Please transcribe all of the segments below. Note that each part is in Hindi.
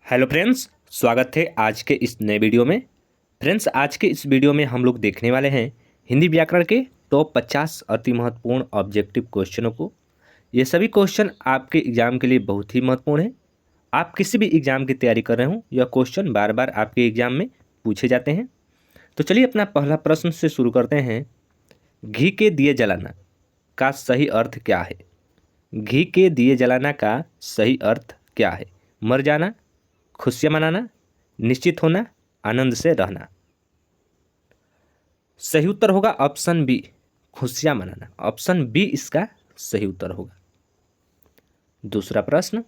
हेलो फ्रेंड्स, स्वागत है आज के इस नए वीडियो में। फ्रेंड्स, आज के इस वीडियो में हम लोग देखने वाले हैं हिंदी व्याकरण के टॉप 50 अति महत्वपूर्ण ऑब्जेक्टिव क्वेश्चनों को। ये सभी क्वेश्चन आपके एग्जाम के लिए बहुत ही महत्वपूर्ण है। आप किसी भी एग्जाम की तैयारी कर रहे हो, यह क्वेश्चन बार बार आपके एग्जाम में पूछे जाते हैं। तो चलिए अपना पहला प्रश्न से शुरू करते हैं। घी के दिए जलाना का सही अर्थ क्या है? घी के दिए जलाना का सही अर्थ क्या है? मर जाना, खुशियाँ मनाना, निश्चित होना, आनंद से रहना। सही उत्तर होगा ऑप्शन बी, खुशियाँ मनाना। ऑप्शन बी इसका सही उत्तर होगा। दूसरा प्रश्न,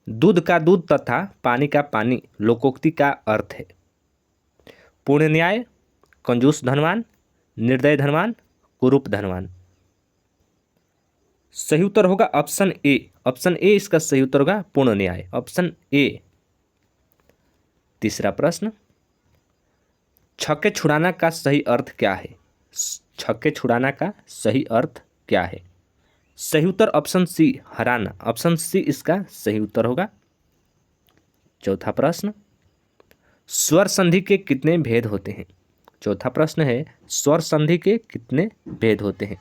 दूध का दूध तथा पानी का पानी लोकोक्ति का अर्थ है? पूर्ण न्याय, कंजूस धनवान, निर्दय धनवान, कुरूप धनवान। सही उत्तर होगा ऑप्शन ए। ऑप्शन ए इसका सही उत्तर होगा पूर्ण न्याय, ऑप्शन ए। तीसरा प्रश्न, छक्के छुड़ाना का सही अर्थ क्या है? छक्के छुड़ाना का सही अर्थ क्या है? सही उत्तर ऑप्शन सी, हराना। ऑप्शन सी इसका सही उत्तर होगा। चौथा प्रश्न, स्वर संधि के कितने भेद होते हैं? चौथा प्रश्न है, स्वर संधि के कितने भेद होते हैं?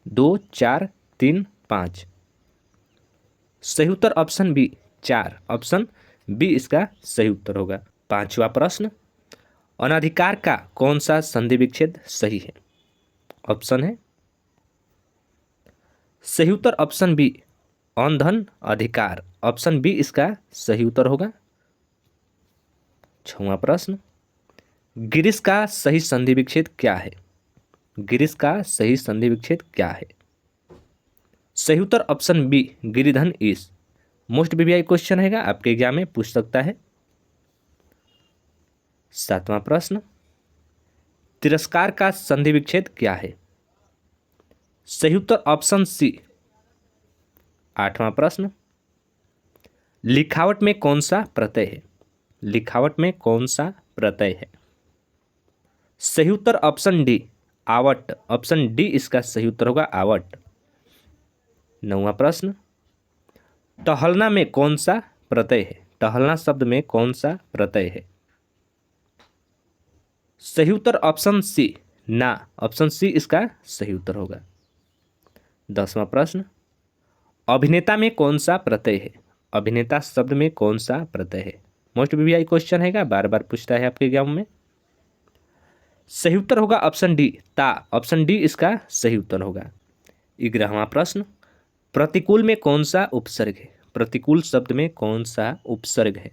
2, 4, 3, 5। सही उत्तर ऑप्शन बी, 4। ऑप्शन बी इसका सही उत्तर होगा। पांचवा प्रश्न, अनधिकार का कौन सा संधि विच्छेद सही है? ऑप्शन है, सही उत्तर ऑप्शन बी, अनधन अधिकार। ऑप्शन बी इसका सही उत्तर होगा। छठवां प्रश्न, गिरीश का सही संधि विच्छेद क्या है? गिरीश का सही संधि विच्छेद क्या है? सही उत्तर ऑप्शन बी, गिरिधन ईश। मोस्ट वीवीआई क्वेश्चन है, आपके एग्जाम में पूछ सकता है। सातवां प्रश्न, तिरस्कार का संधि विच्छेद क्या है? सही उत्तर ऑप्शन सी। आठवां प्रश्न, लिखावट में कौन सा प्रत्यय है? लिखावट में कौन सा प्रत्यय है? सही उत्तर ऑप्शन डी, आवट। ऑप्शन डी इसका सही उत्तर होगा, आवट। नौवां प्रश्न, टहलना में कौन सा प्रत्यय है? टहलना शब्द में कौन सा प्रत्यय है? सही उत्तर ऑप्शन सी, ना। ऑप्शन सी इसका सही उत्तर होगा। 10वां प्रश्न, अभिनेता में कौन सा प्रत्यय है? अभिनेता शब्द में कौन सा प्रत्यय है? मोस्ट वीवीआई क्वेश्चन है, बार बार पूछता है आपके एग्जाम में। सही उत्तर होगा ऑप्शन डी, ता। ऑप्शन डी इसका सही उत्तर होगा। 11वां प्रश्न, प्रतिकूल में कौन सा उपसर्ग है? प्रतिकूल शब्द में कौन सा उपसर्ग है?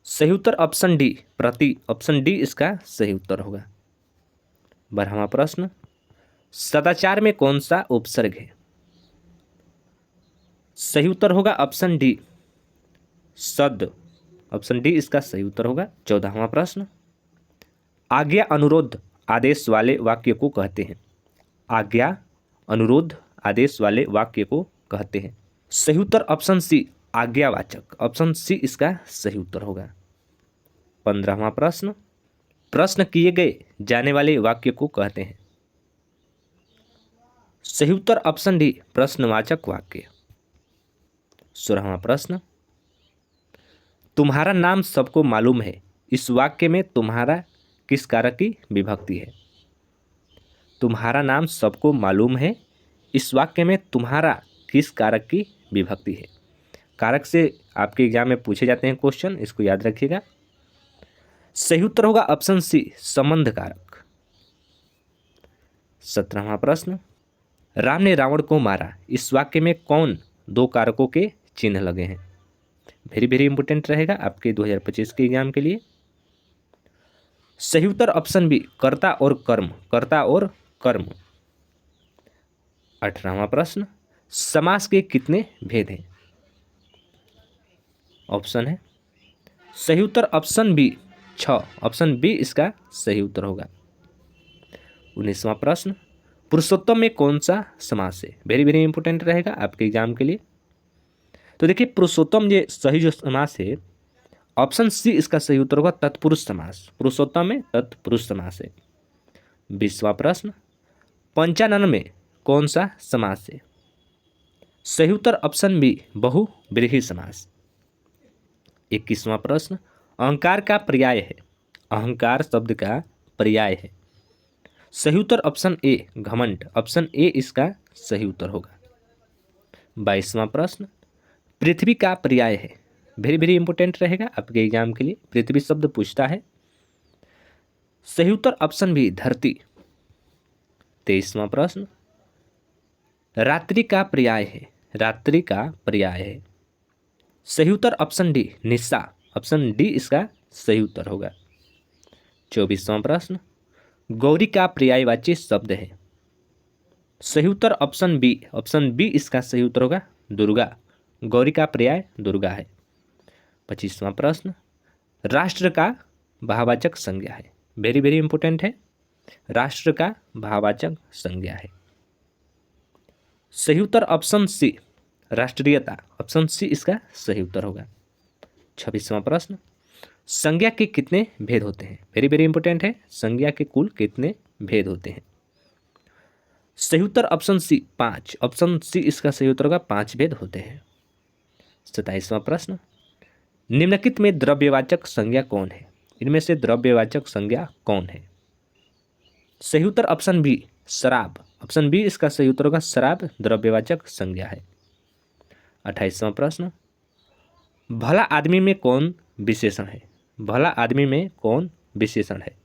सही उत्तर ऑप्शन डी, प्रति। ऑप्शन डी इसका सही उत्तर होगा। 12वां प्रश्न, सदाचार में कौन सा उपसर्ग है? सही उत्तर होगा ऑप्शन डी, सद। ऑप्शन डी इसका सही उत्तर होगा। 14वां प्रश्न, आज्ञा अनुरोध आदेश वाले वाक्य को कहते हैं? आज्ञा अनुरोध आदेश वाले वाक्य को कहते हैं? सही उत्तर ऑप्शन सी, आज्ञावाचक। ऑप्शन सी इसका सही उत्तर होगा। 15वां प्रश्न, प्रश्न किए गए जाने वाले वाक्य को कहते हैं? सही उत्तर ऑप्शन डी, प्रश्नवाचक वाक्य। 16वां प्रश्न, तुम्हारा नाम सबको मालूम है, इस वाक्य में तुम्हारा किस कारक की विभक्ति है? तुम्हारा नाम सबको मालूम है, इस वाक्य में तुम्हारा किस कारक की विभक्ति है? कारक से आपके एग्जाम में पूछे जाते हैं क्वेश्चन, इसको याद रखिएगा। सही उत्तर होगा ऑप्शन सी, संबंध कारक। 17वां प्रश्न, राम ने रावण को मारा, इस वाक्य में कौन दो कारकों के चिन्ह लगे हैं? वेरी वेरी इंपॉर्टेंट रहेगा आपके 2025 के एग्जाम के लिए। सही उत्तर ऑप्शन बी, कर्ता और कर्म। कर्ता और कर्म। 18वां प्रश्न, समास के कितने भेद हैं? ऑप्शन है, सही उत्तर ऑप्शन बी, 6। ऑप्शन बी इसका सही उत्तर होगा। 19वां प्रश्न, पुरुषोत्तम में कौन सा समास है? वेरी वेरी इंपॉर्टेंट रहेगा आपके एग्जाम के लिए। तो देखिए, पुरुषोत्तम ये सही जो समास है, ऑप्शन सी इसका सही उत्तर होगा, तत्पुरुष समास। पुरुषोत्तम में तत्पुरुष समास है। 20वां प्रश्न, पंचानन में कौन सा समास है? सही उत्तर ऑप्शन बी, बहुव्रीहि समास। 21वां प्रश्न, अहंकार का पर्याय है, अहंकार शब्द का पर्याय है। सही उत्तर ऑप्शन ए घमंड, ऑप्शन ए इसका सही उत्तर होगा। 22वां प्रश्न, पृथ्वी का पर्याय है, वेरी वेरी इंपॉर्टेंट रहेगा आपके एग्जाम के लिए, पृथ्वी शब्द पूछता है। सही उत्तर ऑप्शन बी धरती। 23वां प्रश्न, रात्रि का पर्याय है, रात्रि का पर्याय है। सही उत्तर ऑप्शन डी निशा, ऑप्शन डी इसका सही उत्तर होगा। 24वां प्रश्न, गौरी का पर्यायवाची शब्द है। सही उत्तर ऑप्शन बी इसका सही उत्तर होगा दुर्गा, गौरी का पर्याय दुर्गा है। 25वां प्रश्न, राष्ट्र का भाववाचक संज्ञा है, वेरी वेरी इंपॉर्टेंट है, राष्ट्र का भाववाचक संज्ञा है। सही उत्तर ऑप्शन सी राष्ट्रीयता, ऑप्शन सी इसका सही उत्तर होगा। 26वां प्रश्न, संज्ञा के कितने भेद होते हैं, वेरी वेरी इंपॉर्टेंट है, संज्ञा के कुल कितने भेद होते हैं। सही उत्तर ऑप्शन सी 5, ऑप्शन सी इसका सही उत्तर होगा 5 भेद होते हैं। 27वां प्रश्न, निम्नलिखित में द्रव्यवाचक संज्ञा कौन है, इनमें से द्रव्यवाचक संज्ञा कौन है। सही उत्तर ऑप्शन बी शराब, ऑप्शन बी इसका सही उत्तर होगा शराब द्रव्यवाचक संज्ञा है। 28वां प्रश्न, भला आदमी में कौन विशेषण है, भला आदमी में कौन विशेषण है।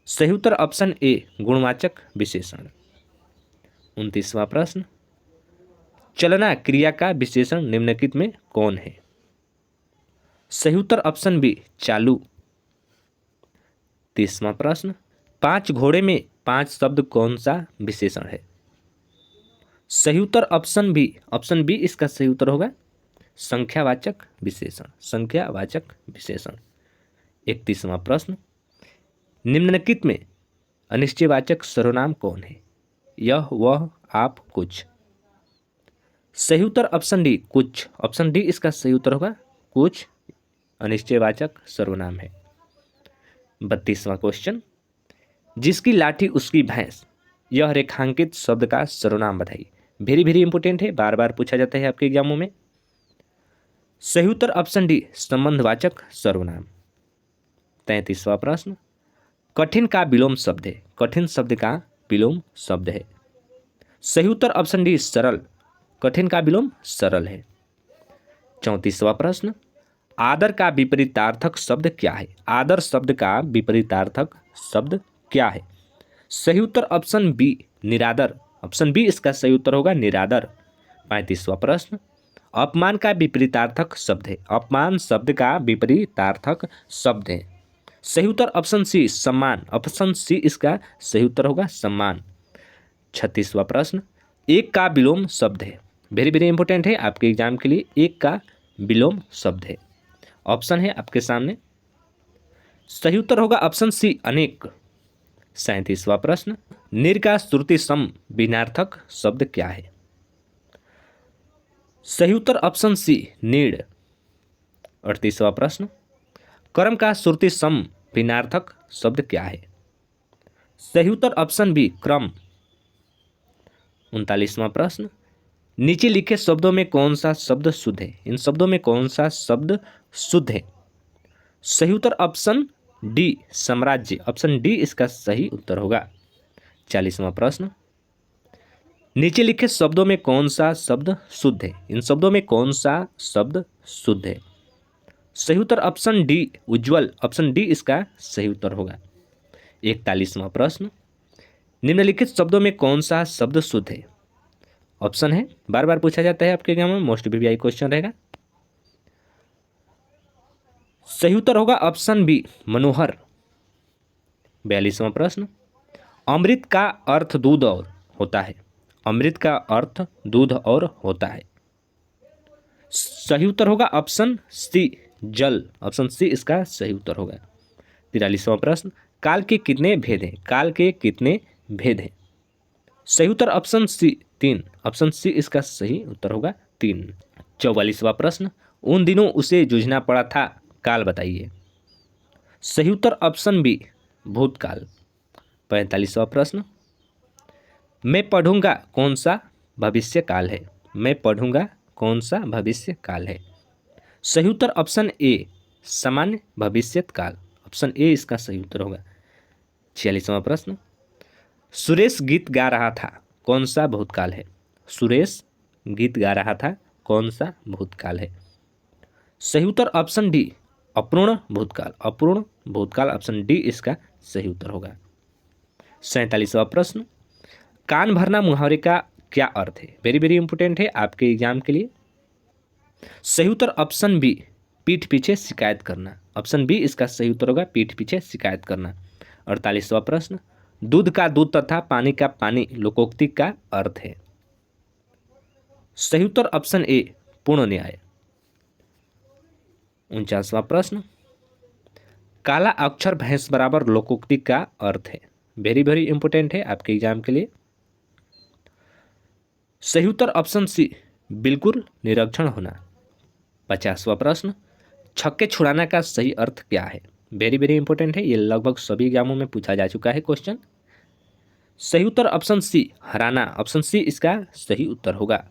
सही उत्तर ऑप्शन ए गुणवाचक विशेषण। 29वां प्रश्न, चलना क्रिया का विशेषण निम्नलिखित में कौन है। सही उत्तर ऑप्शन बी चालू। 30वां प्रश्न, 5 घोड़े में 5 शब्द कौन सा विशेषण है। सही उत्तर ऑप्शन बी इसका सही उत्तर होगा संख्यावाचक विशेषण, संख्यावाचक विशेषण। 31वां प्रश्न, निम्नलिखित में अनिश्चयवाचक सर्वनाम कौन है, यह वह आप कुछ। सही उत्तर ऑप्शन डी कुछ, ऑप्शन डी इसका सही उत्तर होगा कुछ अनिश्चयवाचक सर्वनाम है। 32वां क्वेश्चन, जिसकी लाठी उसकी भैंस, यह रेखांकित शब्द का सर्वनाम बताइए, वेरी वेरी इंपॉर्टेंट है, बार बार पूछा जाता है आपके एग्जामों में। सही उत्तर ऑप्शन डी संबंधवाचक सर्वनाम। 33वां प्रश्न, कठिन का विलोम शब्द है, कठिन शब्द का विलोम शब्द है। सही उत्तर ऑप्शन डी सरल, कठिन का विलोम सरल है। 34वां प्रश्न, आदर का विपरीतार्थक शब्द क्या है, आदर शब्द का विपरीतार्थक शब्द क्या है। सही उत्तर ऑप्शन बी निरादर, ऑप्शन बी इसका सही उत्तर होगा निरादर। 35वां प्रश्न, अपमान का विपरीतार्थक शब्द है, अपमान शब्द का विपरीतार्थक शब्द है। सही उत्तर ऑप्शन सी सम्मान, ऑप्शन सी इसका सही उत्तर होगा सम्मान। 36वां प्रश्न, एक का विलोम शब्द है, वेरी वेरी इंपॉर्टेंट है आपके एग्जाम के लिए, एक का विलोम शब्द है। ऑप्शन है आपके सामने, सही उत्तर होगा ऑप्शन सी अनेक। 37वां प्रश्न, निर का श्रुति सम विनार्थक शब्द क्या है। सही उत्तर ऑप्शन सी नीड़। 38वां प्रश्न, कर्म का श्रुति सम विनार्थक शब्द क्या है। सही उत्तर ऑप्शन बी क्रम। 39वां प्रश्न, नीचे लिखे शब्दों में कौन सा शब्द शुद्ध है, इन शब्दों में कौन सा शब्द शुद्ध है। सही उत्तर ऑप्शन डी साम्राज्य, ऑप्शन डी इसका सही उत्तर होगा। 40वां प्रश्न, नीचे लिखे शब्दों में कौन सा शब्द शुद्ध है, इन शब्दों में कौन सा शब्द शुद्ध है। सही उत्तर ऑप्शन डी उज्ज्वल, ऑप्शन डी इसका सही उत्तर होगा। 41वां प्रश्न, निम्नलिखित शब्दों में कौन सा शब्द शुद्ध है। ऑप्शन है, बार बार पूछा जाता है आपके एग्जाम में, मोस्ट वीवीआई क्वेश्चन रहेगा। सही उत्तर होगा ऑप्शन बी मनोहर। 42वां प्रश्न, अमृत का अर्थ दूध और होता है, अमृत का अर्थ दूध और होता है। सही उत्तर होगा ऑप्शन सी जल, ऑप्शन सी इसका सही उत्तर होगा। 43वां प्रश्न, काल के कितने भेद हैं, काल के कितने भेद हैं। सही उत्तर ऑप्शन सी 3, ऑप्शन सी इसका सही उत्तर होगा 3। 44वां प्रश्न, उन दिनों उसे जूझना पड़ा था, काल बताइए। सही उत्तर ऑप्शन बी भूतकाल। 45वां प्रश्न, मैं पढ़ूंगा कौन सा भविष्य काल है, मैं पढ़ूंगा कौन सा भविष्य काल है। सही उत्तर ऑप्शन ए सामान्य भविष्यत काल, ऑप्शन ए इसका सही उत्तर होगा। 46वां प्रश्न, सुरेश गीत गा रहा था, कौन सा भूतकाल है? सुरेश गीत गा रहा था, कौन सा भूतकाल है? सही उत्तर ऑप्शन डी अपूर्ण भूतकाल, अपूर्ण भूतकाल, ऑप्शन डी इसका सही उत्तर होगा। 47वां प्रश्न, कान भरना मुहावरे का क्या अर्थ है? वेरी वेरी इंपॉर्टेंट है आपके एग्जाम के लिए। सही उत्तर ऑप्शन बी पीठ पीछे शिकायत करना, ऑप्शन बी इसका सही उत्तर होगा, पीठ पीछे शिकायत करना। 48वां प्रश्न, दूध का दूध तथा पानी का पानी लोकोक्ति का अर्थ है? सही उत्तर ऑप्शन ए पूर्ण न्याय। 49वां प्रश्न, काला अक्षर भैंस बराबर लोकोक्ति का अर्थ है? वेरी वेरी इंपॉर्टेंट है आपके एग्जाम के लिए। सही उत्तर ऑप्शन सी बिल्कुल निरीक्षण होना। 50वां प्रश्न, छक्के छुड़ाना का सही अर्थ क्या है? वेरी वेरी इंपॉर्टेंट है, ये लगभग सभी एग्जामों में पूछा जा चुका है क्वेश्चन। सही उत्तर ऑप्शन सी हराना, ऑप्शन सी इसका सही उत्तर होगा।